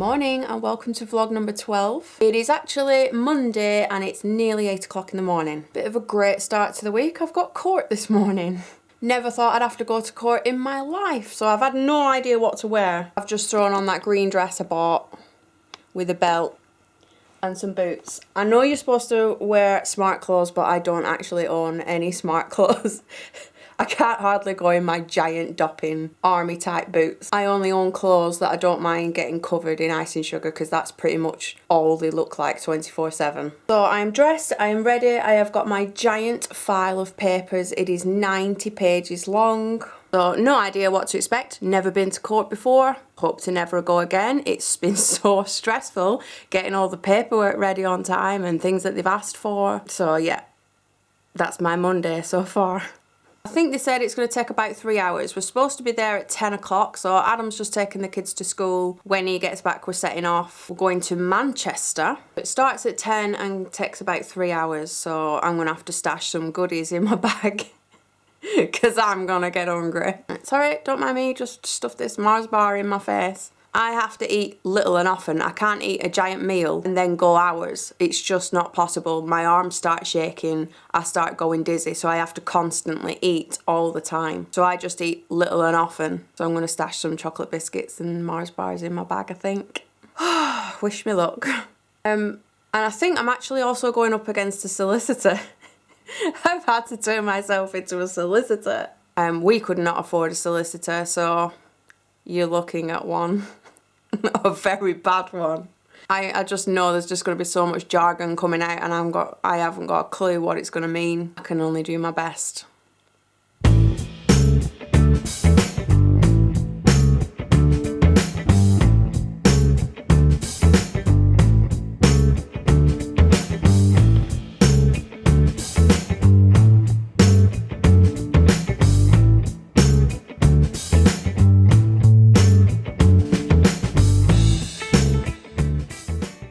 Morning and welcome to vlog number 12. It is actually Monday and it's nearly 8 o'clock in the morning. Bit of a great start to the week. I've got court this morning. Never thought I'd have to go to court in my life, so I've had no idea what to wear. I've just thrown on that green dress I bought with a belt and some boots. I know you're supposed to wear smart clothes, but I don't actually own any smart clothes. I can't hardly go in my giant dopping army type boots. I only own clothes that I don't mind getting covered in icing sugar because that's pretty much all they look like 24/7. So I'm dressed, I am ready, I have got my giant file of papers. It is 90 pages long. So no idea what to expect, never been to court before, hope to never go again. It's been so stressful getting all the paperwork ready on time and things that they've asked for. So yeah, that's my Monday so far. I think they said it's going to take about 3 hours. We're supposed to be there at 10 o'clock, so Adam's just taking the kids to school. When he gets back, we're setting off. We're going to Manchester. It starts at 10 and takes about 3 hours, so I'm going to have to stash some goodies in my bag because I'm going to get hungry. It's alright, don't mind me, just stuff this Mars bar in my face. I have to eat little and often. I can't eat a giant meal and then go hours. It's just not possible. My arms start shaking, I start going dizzy, so I have to constantly eat all the time. So I just eat little and often. So I'm going to stash some chocolate biscuits and Mars bars in my bag, I think. Wish me luck. And I think I'm actually also going up against a solicitor. I've had to turn myself into a solicitor. We could not afford a solicitor, so you're looking at one. A very bad one. I just know there's just going to be so much jargon coming out and I haven't got a clue what it's going to mean. I can only do my best.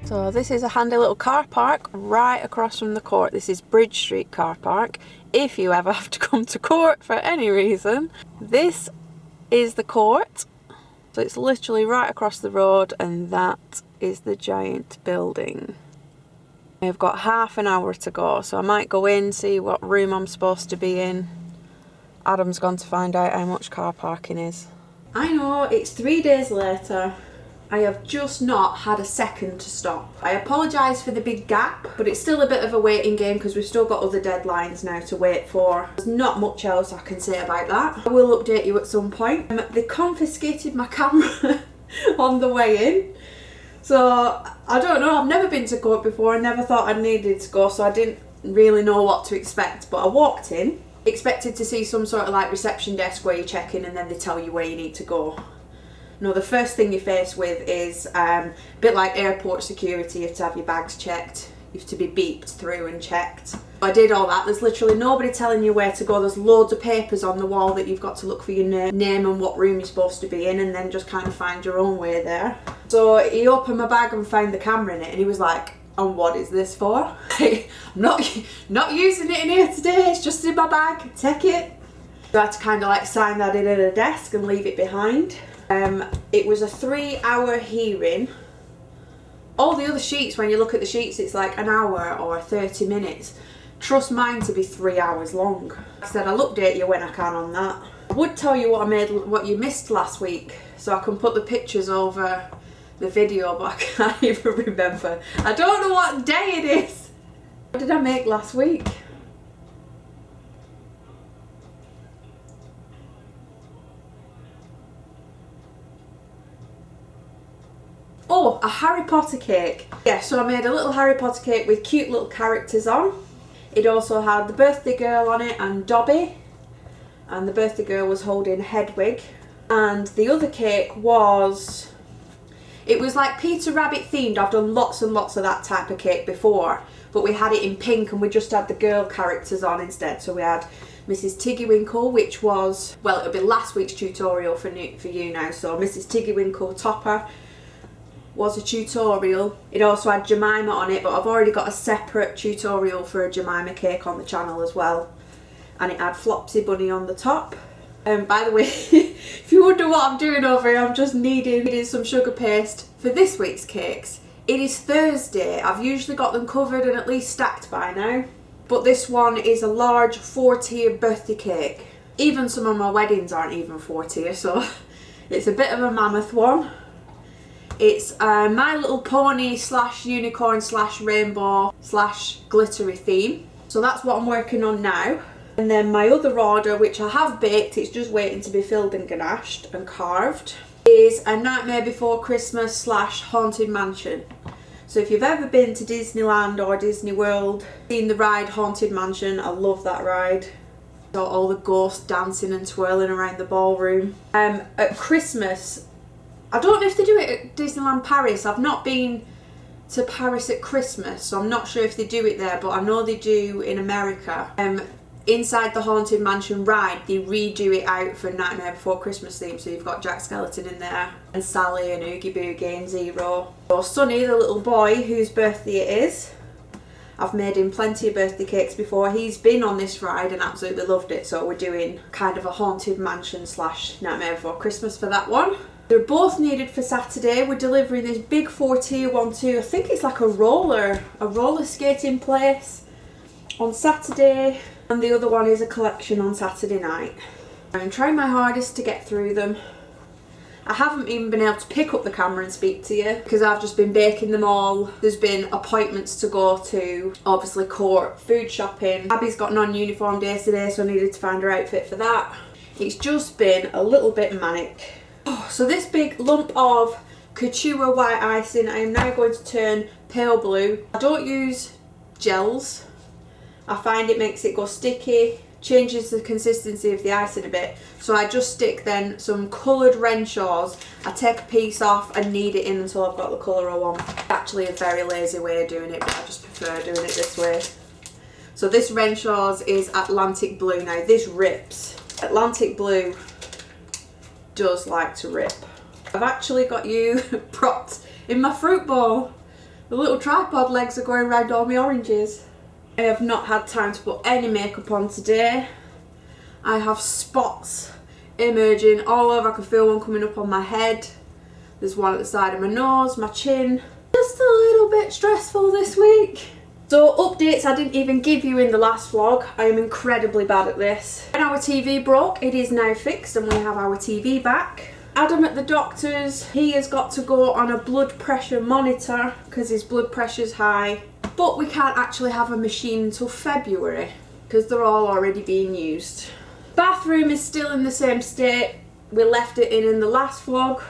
So this is a handy little car park right across from the court. This is Bridge Street car park. If you ever have to come to court for any reason, this is the court. So it's literally right across the road and that is the giant building. I've got half an hour to go, so I might go in, see what room I'm supposed to be in. Adam's gone to find out how much car parking is. I know, it's 3 days later. I have just not had a second to stop. I apologise for the big gap, but it's still a bit of a waiting game because we've still got other deadlines now to wait for. There's not much else I can say about that. I will update you at some point. They confiscated my camera on the way in. So, I don't know, I've never been to court before. I never thought I needed to go, so I didn't really know what to expect. But I walked in, expected to see some sort of like reception desk where you check in and then they tell you where you need to go. No, the first thing you're faced with is a bit like airport security. You have to have your bags checked, you have to be beeped through and checked. I did all that. There's literally nobody telling you where to go. There's loads of papers on the wall that you've got to look for your name and what room you're supposed to be in and then just kind of find your own way there. So he opened my bag and found the camera in it and he was like, and what is this for? I'm not using it in here today, it's just in my bag, take it. So I had to kind of like sign that in at a desk and leave it behind. It was a 3-hour hearing. All the other sheets, when you look at the sheets, it's like an hour or 30 minutes. Trust mine to be 3 hours long. I said I'll update you when I can on that. I would tell you what you missed last week, so I can put the pictures over the video, but I can't even remember. I don't know what day it is. What did I make last week? Oh, a Harry Potter cake. Yeah, so I made a little Harry Potter cake with cute little characters on. It also had the birthday girl on it and Dobby. And the birthday girl was holding Hedwig. And the other cake was... It was like Peter Rabbit themed. I've done lots and lots of that type of cake before. But we had it in pink and we just had the girl characters on instead. So we had Mrs. Tiggywinkle, which was... Well, it'll be last week's tutorial for you now. So Mrs. Tiggywinkle Topper was a tutorial. It also had Jemima on it, but I've already got a separate tutorial for a Jemima cake on the channel as well. And it had Flopsy Bunny on the top. By the way, If you wonder what I'm doing over here, I'm just needing some sugar paste for this week's cakes. It is Thursday. I've usually got them covered and at least stacked by now. But this one is a large 4-tier birthday cake. Even some of my weddings aren't even 4-tier, so it's a bit of a mammoth one. It's My Little Pony / unicorn / rainbow / glittery theme. So that's what I'm working on now. And then my other order, which I have baked, it's just waiting to be filled and ganached and carved, is A Nightmare Before Christmas / Haunted Mansion. So if you've ever been to Disneyland or Disney World, seen the ride Haunted Mansion, I love that ride. Got all the ghosts dancing and twirling around the ballroom. At Christmas, I don't know if they do it at Disneyland Paris. I've not been to Paris at Christmas, so I'm not sure if they do it there, but I know they do in America. Inside the Haunted Mansion ride, they redo it out for Nightmare Before Christmas theme, so you've got Jack Skellington in there, and Sally and Oogie Boogie and Zero. So Sonny, the little boy whose birthday it is, I've made him plenty of birthday cakes before. He's been on this ride and absolutely loved it, so we're doing kind of a Haunted Mansion / Nightmare Before Christmas for that one. They're both needed for Saturday. We're delivering this big 4-tier one too. I think it's like a roller skating place on Saturday. And the other one is a collection on Saturday night. I'm trying my hardest to get through them. I haven't even been able to pick up the camera and speak to you because I've just been baking them all. There's been appointments to go to, obviously court, food shopping. Abby's got non-uniform days today, so I needed to find her outfit for that. It's just been a little bit manic. So this big lump of Couture white icing, I am now going to turn pale blue. I don't use gels. I find it makes it go sticky, changes the consistency of the icing a bit. So I just stick then some coloured Renshaws. I take a piece off and knead it in until I've got the colour I want. Actually a very lazy way of doing it, but I just prefer doing it this way. So this Renshaws is Atlantic Blue. Now this rips. Atlantic Blue does like to rip. I've actually got you propped in my fruit bowl. The little tripod legs are going around all my oranges. I have not had time to put any makeup on today. I have spots emerging all over. I can feel one coming up on my head. There's one at the side of my nose, my chin. Just a little bit stressful this week. So updates I didn't even give you in the last vlog. I am incredibly bad at this. When our TV broke, it is now fixed and we have our TV back. Adam at the doctor's, he has got to go on a blood pressure monitor because his blood pressure's high. But we can't actually have a machine until February because they're all already being used. Bathroom is still in the same state. We left it in the last vlog.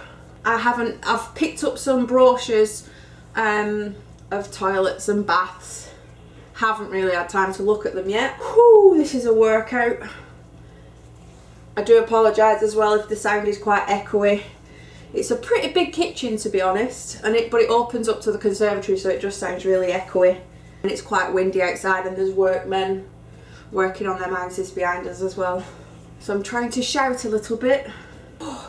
I've picked up some brochures of toilets and baths. Haven't really had time to look at them yet. Whew, this is a workout. I do apologise as well if the sound is quite echoey. It's a pretty big kitchen to be honest, but it opens up to the conservatory, so it just sounds really echoey. And it's quite windy outside and there's workmen working on their houses behind us as well. So I'm trying to shout a little bit.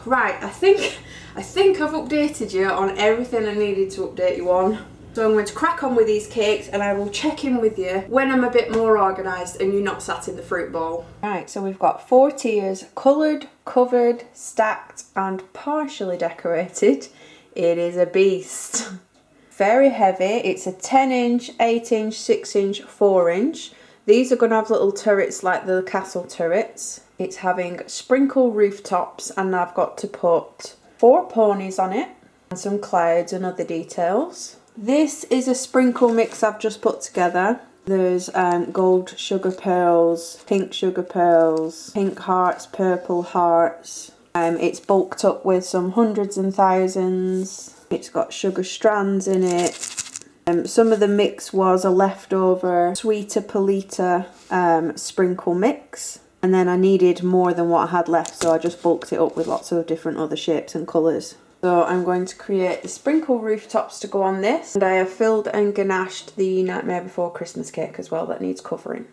Right, I think I've updated you on everything I needed to update you on. So I'm going to crack on with these cakes and I will check in with you when I'm a bit more organised and you're not sat in the fruit bowl. Right, so we've got 4 tiers, coloured, covered, stacked and partially decorated. It is a beast. Very heavy. It's a 10-inch, 8-inch, 6-inch, 4-inch. These are going to have little turrets like the castle turrets. It's having sprinkle rooftops and I've got to put 4 ponies on it and some clouds and other details. This is a sprinkle mix I've just put together. There's gold sugar pearls, pink sugar pearls, pink hearts, purple hearts. It's bulked up with some hundreds and thousands. It's got sugar strands in it. Some of the mix was a leftover Sweeter Polita sprinkle mix. And then I needed more than what I had left, so I just bulked it up with lots of different other shapes and colours. So I'm going to create the sprinkle rooftops to go on this. And I have filled and ganached the Nightmare Before Christmas cake as well that needs covering.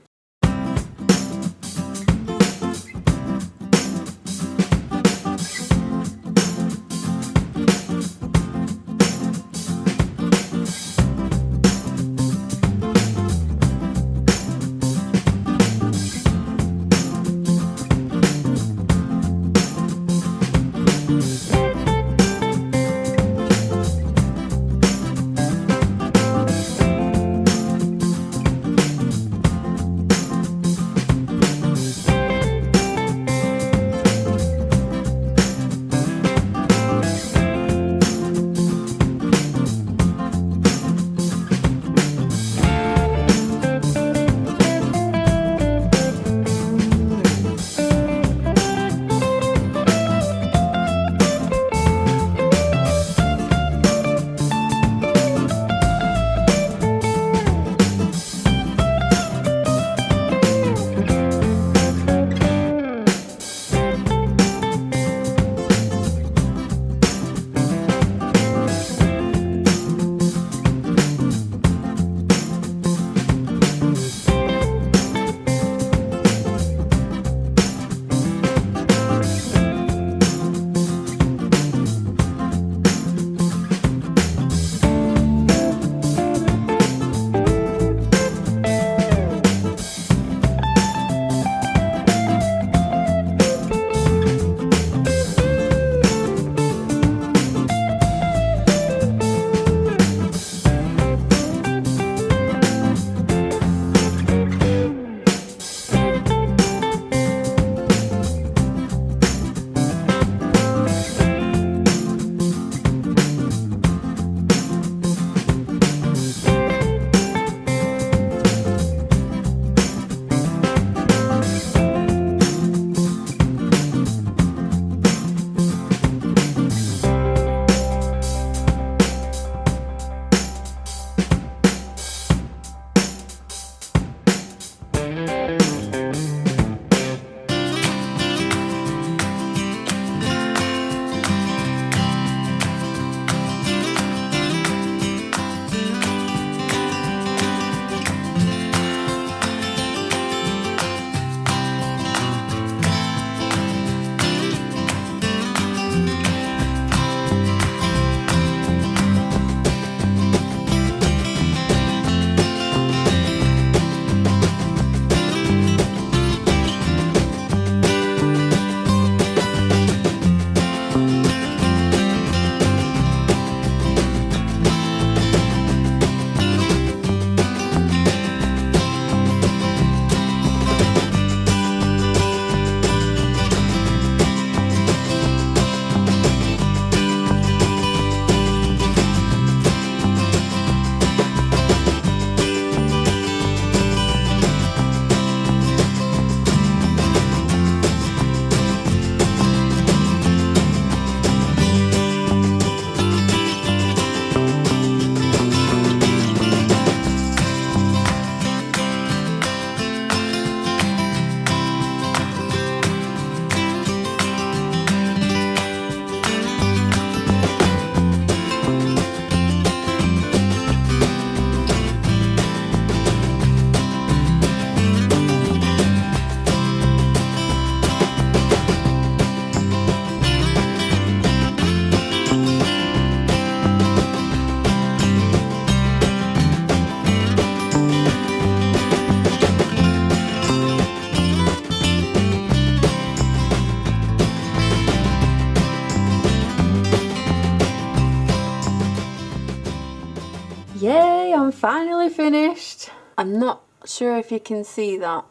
finally finished. I'm not sure if you can see that.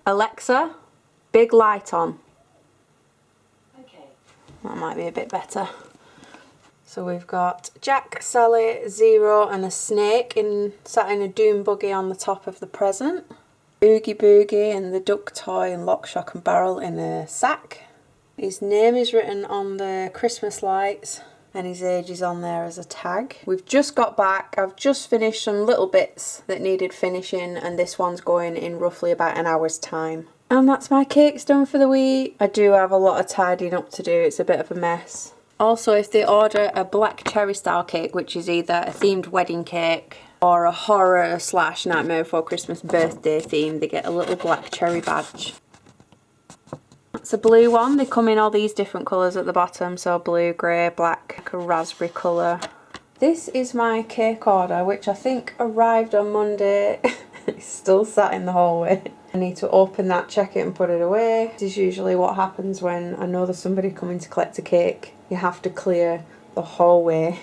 Alexa, big light on. Okay. That might be a bit better. So we've got Jack, Sally, Zero and a snake sat in a doom buggy on the top of the present. Oogie Boogie and the duck toy and Lock, Shock and Barrel in a sack. His name is written on the Christmas lights and his age is on there as a tag. We've just got back. I've just finished some little bits that needed finishing and this one's going in roughly about an hour's time. And that's my cakes done for the week. I do have a lot of tidying up to do. It's a bit of a mess. Also, if they order a black cherry style cake, which is either a themed wedding cake or a horror / Nightmare Before Christmas birthday theme, they get a little black cherry badge. That's a blue one. They come in all these different colours at the bottom, so blue, grey, black, like a raspberry colour. This is my cake order, which I think arrived on Monday. It's still sat in the hallway. I need to open that, check it and put it away. This is usually what happens when I know there's somebody coming to collect a cake. You have to clear the hallway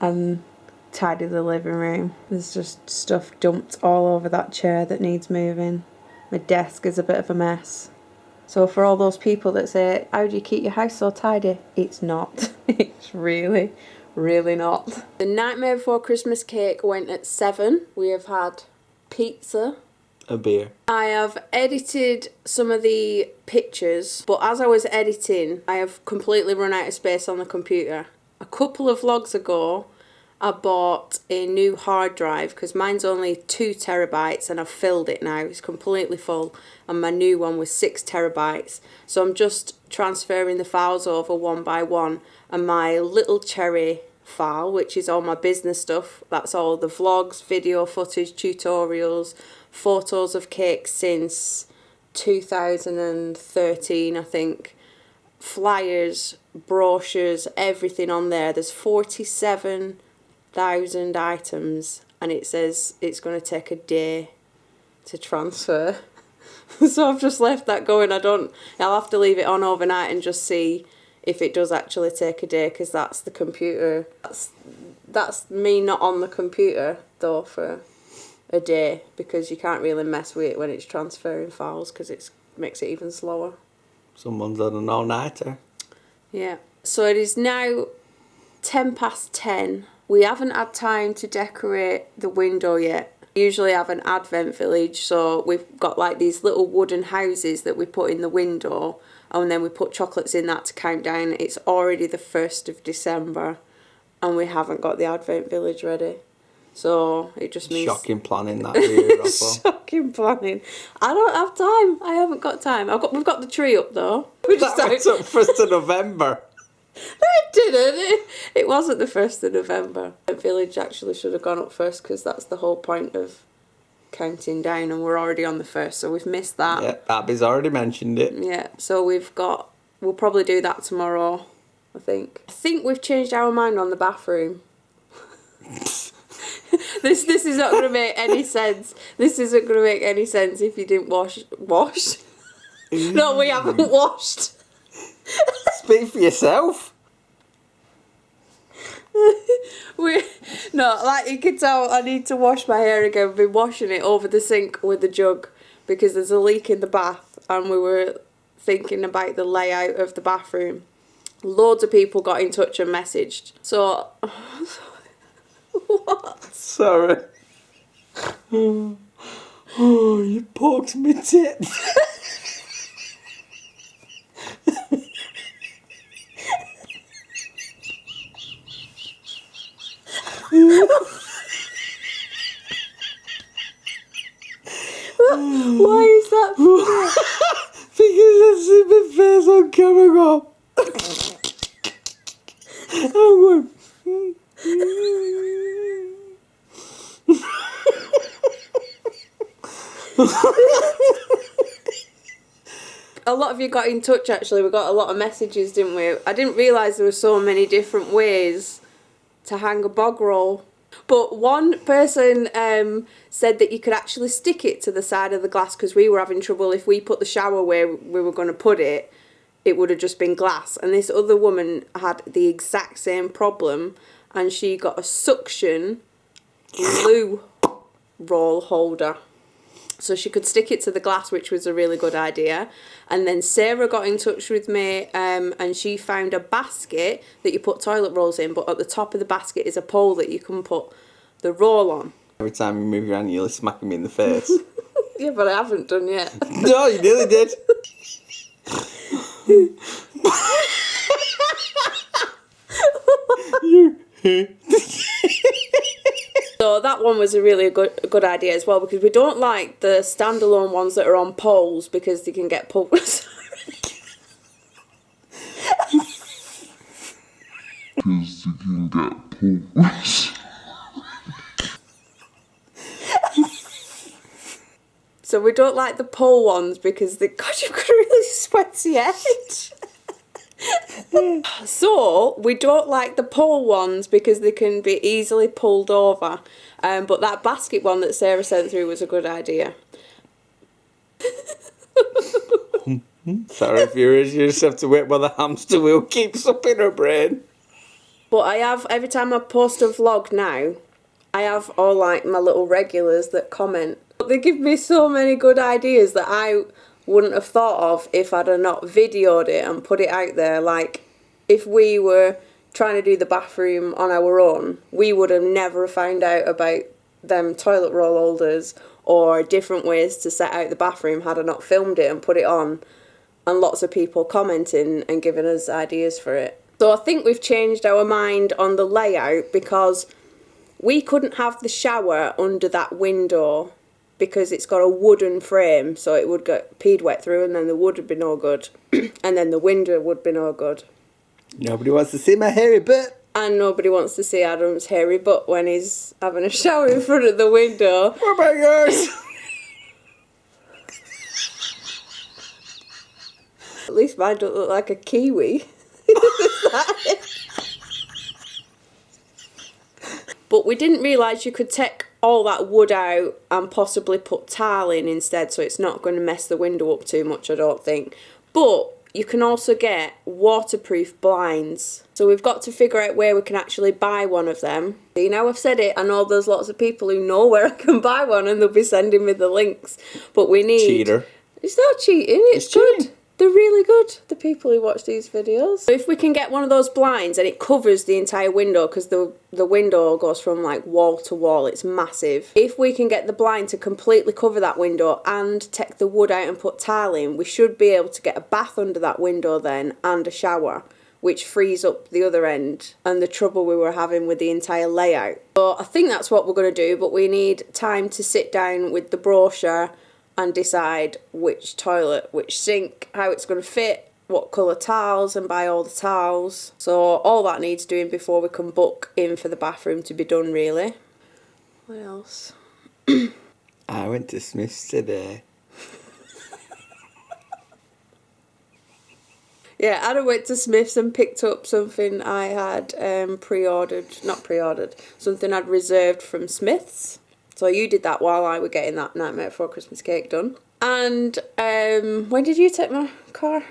and tidy the living room. There's just stuff dumped all over that chair that needs moving. My desk is a bit of a mess. So for all those people that say, how do you keep your house so tidy? It's not. It's really, really not. The Nightmare Before Christmas cake went at 7. We have had pizza. A beer. I have edited some of the pictures, but as I was editing, I have completely run out of space on the computer. A couple of vlogs ago, I bought a new hard drive because mine's only 2 terabytes and I've filled it now. It's completely full and my new one was 6 terabytes. So I'm just transferring the files over one by one, and my little cherry file, which is all my business stuff, that's all the vlogs, video footage, tutorials, photos of cakes since 2013 I think, flyers, brochures, everything on there. There's 47,000 items and it says it's going to take a day to transfer. So I've just left that going. I'll have to leave it on overnight and just see if it does actually take a day, because that's the computer. That's me not on the computer though for a day, because you can't really mess with it when it's transferring files because it makes it even slower. Someone's had an all-nighter. Yeah. So it is now 10:10. We haven't had time to decorate the window yet. Usually I have an advent village, so we've got like these little wooden houses that we put in the window and then we put chocolates in that to count down. It's already the 1st of December and we haven't got the advent village ready. So it just means... Shocking planning that year. Shocking planning. I don't have time. I haven't got time. We've got the tree up though. That went up 1st of November. No, it didn't. It wasn't the 1st of November. The village actually should have gone up first because that's the whole point of counting down, and we're already on the 1st, so we've missed that. Yeah, Abby's already mentioned it. Yeah, so we'll probably do that tomorrow, I think. I think we've changed our mind on the bathroom. This is not going to make any sense. This isn't going to make any sense if you didn't wash. No, we haven't washed. Speak for yourself. No, like you can tell, I need to wash my hair again. I've been washing it over the sink with the jug because there's a leak in the bath, and we were thinking about the layout of the bathroom. Loads of people got in touch and messaged. So, what? Sorry. Oh, you poked me tit. Why is that? Because I see my face on camera. Oh, a lot of you got in touch actually. We got a lot of messages, didn't we? I didn't realise there were so many different ways to hang a bog roll. But one person said that you could actually stick it to the side of the glass, because we were having trouble. If we put the shower where we were going to put it, it would have just been glass. And this other woman had the exact same problem, and she got a suction loo roll holder. So she could stick it to the glass, which was a really good idea. And then Sarah got in touch with me and she found a basket that you put toilet rolls in, but at the top of the basket is a pole that you can put the roll on. Every time you move your hand, you're smacking me in the face. Yeah, but I haven't done yet. No, you nearly did. So that one was a really good idea as well, because we don't like the standalone ones that are on poles because they can get pulverized. Because you can get pulverized. So we don't like the pole ones because they, God, you've got a really sweaty edge. So we don't like the pole ones because they can be easily pulled over. But that basket one that Sarah sent through was a good idea. Sorry if you're you just have to wait while the hamster wheel keeps up in her brain. But I have, every time I post a vlog now, I have all like my little regulars that comment. They give me so many good ideas that I wouldn't have thought of if I'd have not videoed it and put it out there. Like, if we were trying to do the bathroom on our own, we would have never found out about them toilet roll holders or different ways to set out the bathroom had I not filmed it and put it on, and lots of people commenting and giving us ideas for it. So I think we've changed our mind on the layout because we couldn't have the shower under that window because it's got a wooden frame, so it would get peed wet through, and then the wood would be no good, and then the window would be no good. Nobody wants to see my hairy butt. And nobody wants to see Adam's hairy butt when he's having a shower in front of the window. Oh my gosh! At least mine don't look like a kiwi. But we didn't realise you could take all that wood out and possibly put tile in instead, so it's not going to mess the window up too much, I don't think. But you can also get waterproof blinds. So we've got to figure out where we can actually buy one of them. You know, I've said it, I know there's lots of people who know where I can buy one and they'll be sending me the links. But we need... Cheater. It's not cheating, it's good. cheating. They're really good, the people who watch these videos. So if we can get one of those blinds and it covers the entire window, because the window goes from like wall to wall, it's massive. If we can get the blind to completely cover that window and take the wood out and put tile in, we should be able to get a bath under that window then and a shower, which frees up the other end and the trouble we were having with the entire layout. So I think that's what we're going to do, but we need time to sit down with the brochure and decide which toilet, which sink, how it's going to fit, what colour tiles, and buy all the tiles. So all that needs doing before we can book in for the bathroom to be done, really. What else? I went to Smith's today. Yeah, Adam went to Smith's and picked up something I had something I'd reserved from Smith's. So you did that while I were getting that Nightmare Before Christmas cake done. And when did you take my car?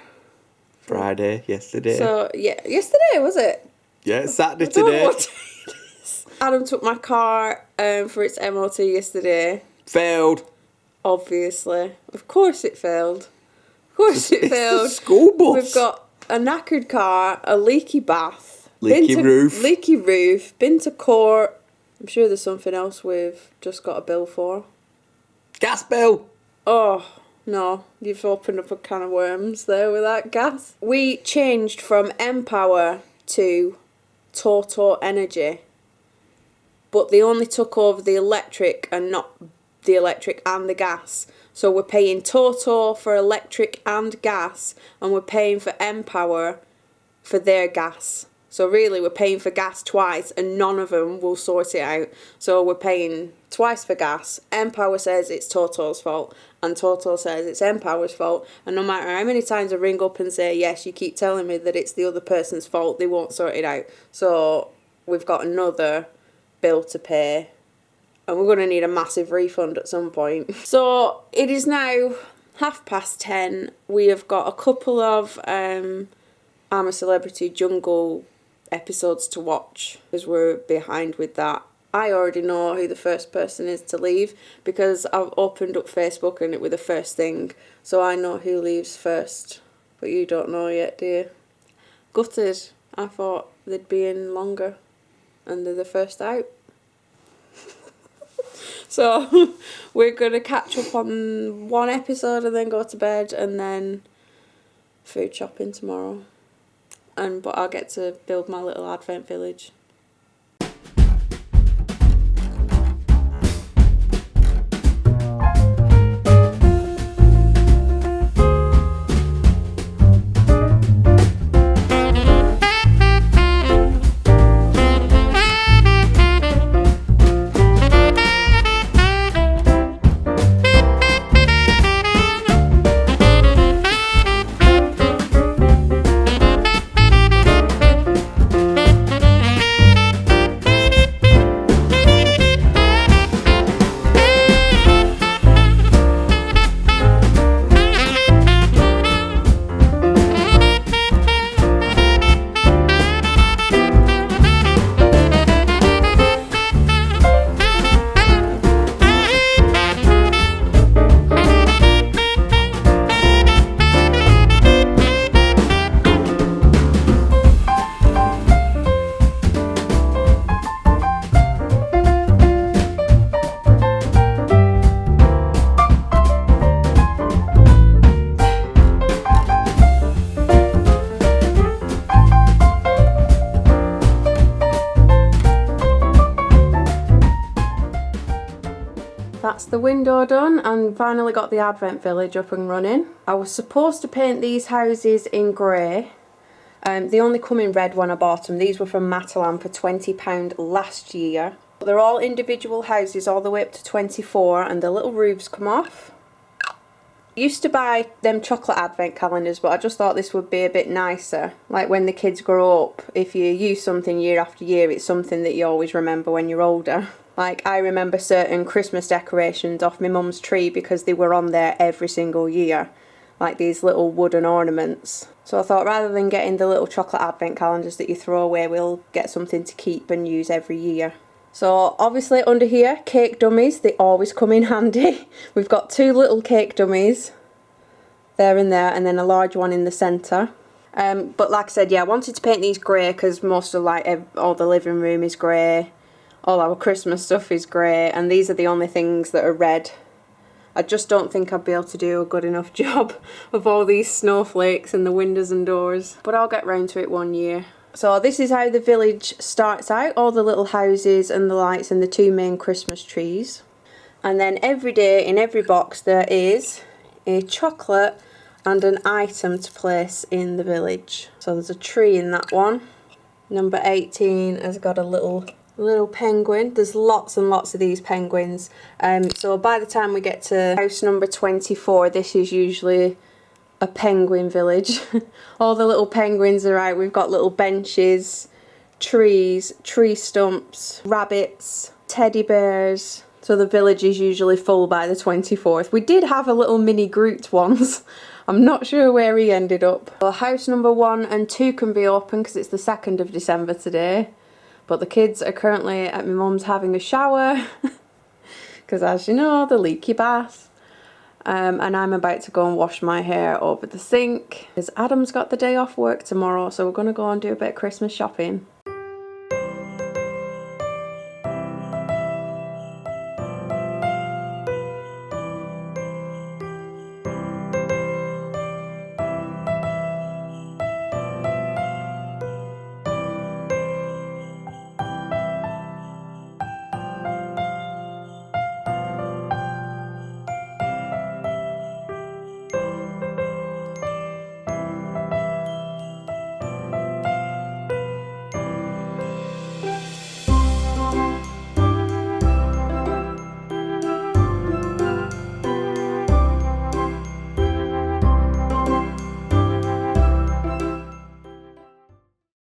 Friday, yesterday. So, yeah, yesterday, was it? Yeah, it's Saturday I don't know today. what day it is. Adam took my car for its MOT yesterday. Failed. Obviously. Of course it failed. Of course it failed. It's the school bus. We've got a knackered car, a leaky bath. Leaky roof. Leaky roof. Been to court. I'm sure there's something else we've just got a bill for. Gas bill. Oh, no. You've opened up a can of worms there with that gas. We changed from Empower to Toto Energy. But they only took over the electric and not the electric and the gas. So we're paying Toto for electric and gas, and we're paying for Empower for their gas. So really we're paying for gas twice and none of them will sort it out. So we're paying twice for gas. Empower says it's Toto's fault and Toto says it's Empower's fault. And no matter how many times I ring up and say, yes, you keep telling me that it's the other person's fault, they won't sort it out. So we've got another bill to pay and we're going to need a massive refund at some point. So it is now 10:30. We have got a couple of I'm a Celebrity Jungle episodes to watch because we're behind with that. I already know who the first person is to leave because I've opened up Facebook and it was the first thing. So I know who leaves first. But you don't know yet, do you? Gutted. I thought they'd be in longer. And they're the first out. So we're going to catch up on one episode and then go to bed and then food shopping tomorrow. But I'll get to build my little Advent village. That's the window done and finally got the Advent village up and running. I was supposed to paint these houses in grey. They only come in red when I bought them. These were from Matalan for £20 last year. They're all individual houses all the way up to 24 and the little roofs come off. I used to buy them chocolate Advent calendars, but I just thought this would be a bit nicer. Like when the kids grow up, if you use something year after year, it's something that you always remember when you're older. Like, I remember certain Christmas decorations off my mum's tree because they were on there every single year. Like these little wooden ornaments. So I thought rather than getting the little chocolate Advent calendars that you throw away, we'll get something to keep and use every year. So obviously under here, cake dummies, they always come in handy. We've got 2 little cake dummies. There and there, and then a large one in the centre. But like I said, yeah, I wanted to paint these grey because most of all the living room is grey. All our Christmas stuff is grey, and these are the only things that are red. I just don't think I'd be able to do a good enough job of all these snowflakes and the windows and doors. But I'll get round to it one year. So this is how the village starts out. All the little houses and the lights and the 2 main Christmas trees. And then every day in every box there is a chocolate and an item to place in the village. So there's a tree in that one. Number 18 has got a little penguin. There's lots and lots of these penguins. So by the time we get to house number 24, this is usually a penguin village. All the little penguins are out. We've got little benches, trees, tree stumps, rabbits, teddy bears. So the village is usually full by the 24th. We did have a little mini Groot once. I'm not sure where he ended up. Well, house number 1 and 2 can be open because it's the 2nd of December today. But the kids are currently at my mum's having a shower. Because as you know, the leaky bath. And I'm about to go and wash my hair over the sink. Because Adam's got the day off work tomorrow, so we're going to go and do a bit of Christmas shopping.